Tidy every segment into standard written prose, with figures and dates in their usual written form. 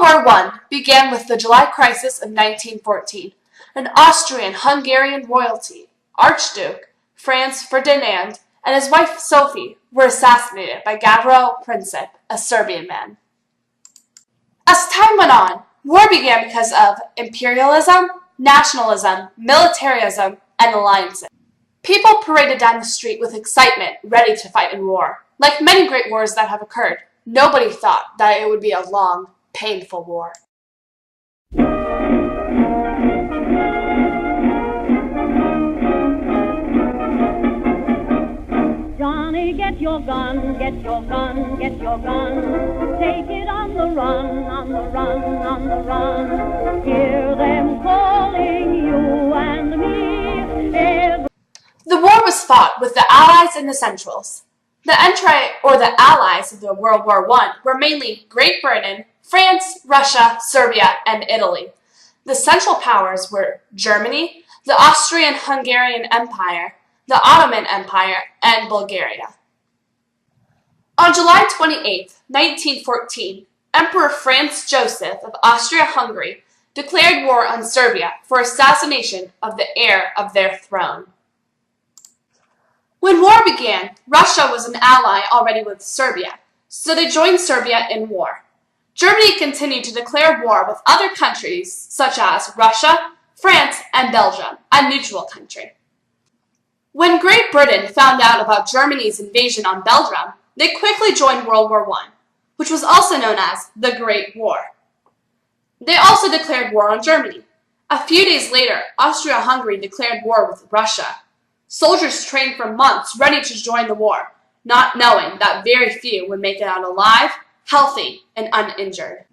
War I began with the July crisis of 1914. An Austrian-Hungarian royalty, Archduke Franz Ferdinand, and his wife Sophie were assassinated by Gavrilo Princip, a Serbian man. As time went on, war began because of imperialism, nationalism, militarism, and alliances. People paraded down the street with excitement, ready to fight in war. Like many great wars that have occurred, nobody thought that it would be a long, painful war. Johnny, get your gun, get your gun, get your gun. Take it on the run, on the run, on the run. Hear them calling you and me. The war was fought with the Allies and the Centrals. The Allies of the World War I were mainly Great Britain, France, Russia, Serbia, and Italy. The Central Powers were Germany, the Austrian-Hungarian Empire, the Ottoman Empire, and Bulgaria. On July 28, 1914, Emperor Franz Joseph of Austria-Hungary declared war on Serbia for assassination of the heir of their throne. When war began, Russia was an ally already with Serbia, so they joined Serbia in war. Germany continued to declare war with other countries such as Russia, France, and Belgium, a neutral country. When Great Britain found out about Germany's invasion on Belgium, they quickly joined World War I, which was also known as the Great War. They also declared war on Germany. A few days later, Austria-Hungary declared war with Russia. Soldiers trained for months ready to join the war, not knowing that very few would make it out alive, healthy, and uninjured.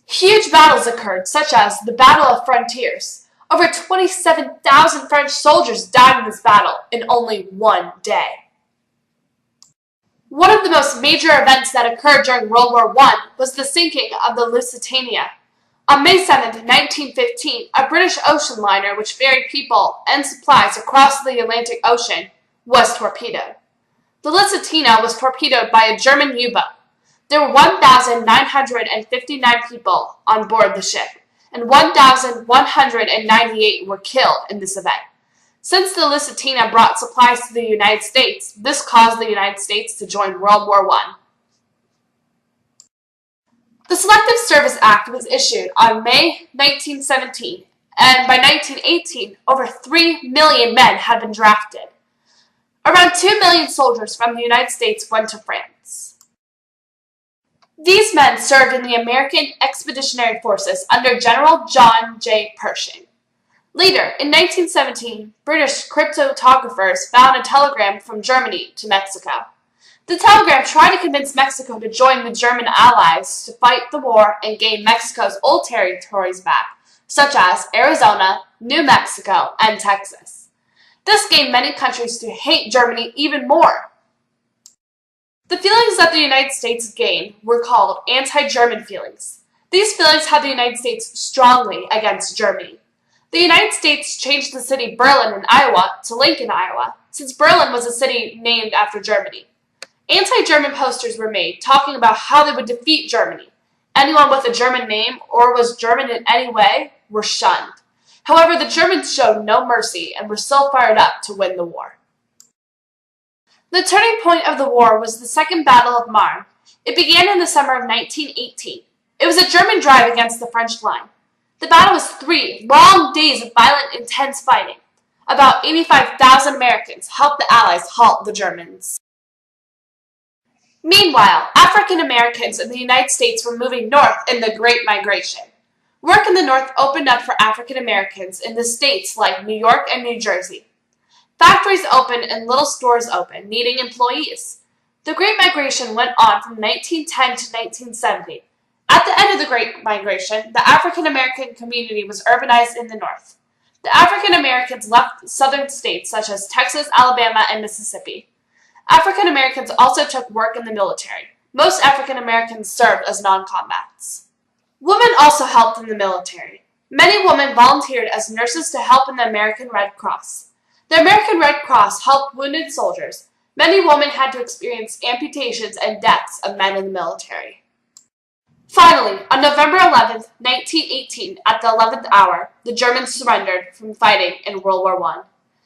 Huge battles occurred, such as the Battle of Frontiers. Over 27,000 French soldiers died in this battle in only one day. One of the most major events that occurred during World War I was the sinking of the Lusitania. On May 7, 1915, a British ocean liner which ferried people and supplies across the Atlantic Ocean was torpedoed. The Lusitania was torpedoed by a German U-boat. There were 1,959 people on board the ship, and 1,198 were killed in this event. Since the Lusitania brought supplies to the United States, this caused the United States to join World War I. The Selective Service Act was issued on May 1917, and by 1918, over 3 million men had been drafted. Around 2 million soldiers from the United States went to France. These men served in the American Expeditionary Forces under General John J. Pershing. Later, in 1917, British cryptographers found a telegram from Germany to Mexico. The telegram tried to convince Mexico to join the German allies to fight the war and gain Mexico's old territories back, such as Arizona, New Mexico, and Texas. This gained many countries to hate Germany even more. The feelings that the United States gained were called anti-German feelings. These feelings had the United States strongly against Germany. The United States changed the city Berlin in Iowa to Lincoln, Iowa, since Berlin was a city named after Germany. Anti-German posters were made talking about how they would defeat Germany. Anyone with a German name or was German in any way were shunned. However, the Germans showed no mercy and were still fired up to win the war. The turning point of the war was the Second Battle of Marne. It began in the summer of 1918. It was a German drive against the French line. The battle was 3 long days of violent, intense fighting. About 85,000 Americans helped the Allies halt the Germans. Meanwhile, African Americans in the United States were moving north in the Great Migration. Work in the North opened up for African Americans in the states like New York and New Jersey. Factories opened and little stores opened, needing employees. The Great Migration went on from 1910 to 1970. At the end of the Great Migration, the African American community was urbanized in the North. The African Americans left southern states such as Texas, Alabama, and Mississippi. African Americans also took work in the military. Most African Americans served as non-combats. Women also helped in the military. Many women volunteered as nurses to help in the American Red Cross. The American Red Cross helped wounded soldiers. Many women had to experience amputations and deaths of men in the military. Finally, on November 11, 1918, at the 11th hour, the Germans surrendered from fighting in World War I.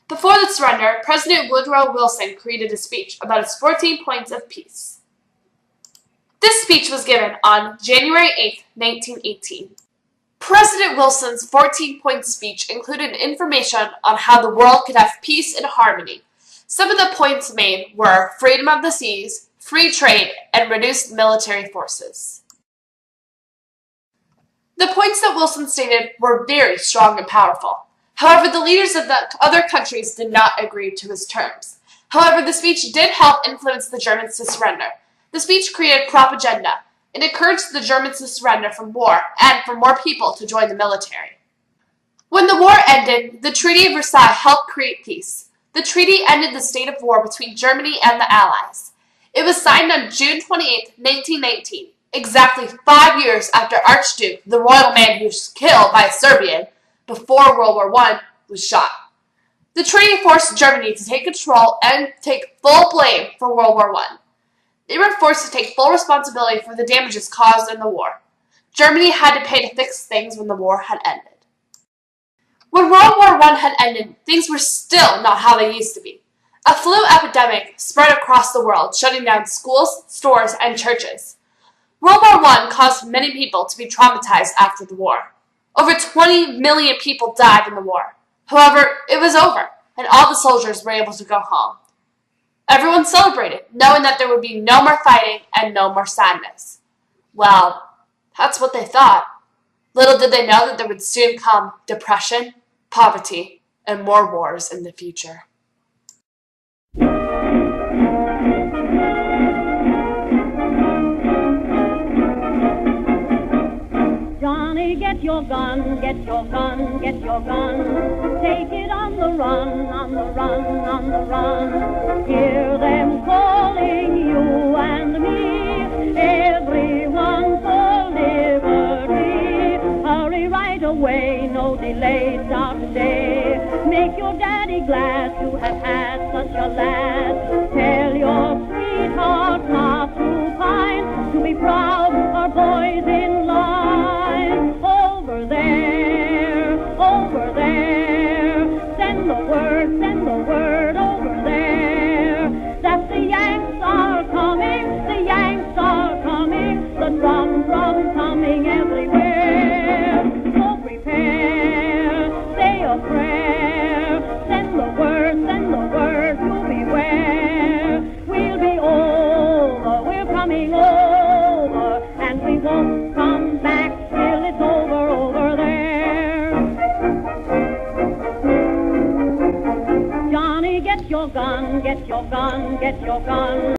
Before the surrender, President Woodrow Wilson created a speech about his 14 points of peace. This speech was given on January 8, 1918. President Wilson's 14-point speech included information on how the world could have peace and harmony. Some of the points made were freedom of the seas, free trade, and reduced military forces. The points that Wilson stated were very strong and powerful. However, the leaders of the other countries did not agree to his terms. However, the speech did help influence the Germans to surrender. The speech created propaganda. It encouraged the Germans to surrender from war and for more people to join the military. When the war ended, the Treaty of Versailles helped create peace. The treaty ended the state of war between Germany and the Allies. It was signed on June 28, 1919, exactly 5 years after Archduke, the royal man who was killed by a Serbian before World War I, was shot. The treaty forced Germany to take control and take full blame for World War I. They were forced to take full responsibility for the damages caused in the war. Germany had to pay to fix things when the war had ended. When World War I had ended, things were still not how they used to be. A flu epidemic spread across the world, shutting down schools, stores, and churches. World War I caused many people to be traumatized after the war. Over 20 million people died in the war. However, it was over, and all the soldiers were able to go home. Everyone celebrated, knowing that there would be no more fighting and no more sadness. Well, that's what they thought. Little did they know that there would soon come depression, poverty, and more wars in the future. Johnny, get your gun, get your gun, get your gun. Take it on the run, on the run, on the run. Hear them calling you and me, everyone for liberty. Hurry right away, no delay, start today. Make your daddy glad to have had such a lad. Tell your sweetheart not to pine, to be proud our boys in line. Over there, send the word over there, that the Yanks are coming, the Yanks are coming, the drums coming everywhere. So prepare, say a prayer, send the word to beware. We'll be over, we're coming over, and we won't come back till it's over there. Johnny, get your gun, get your gun, get your gun.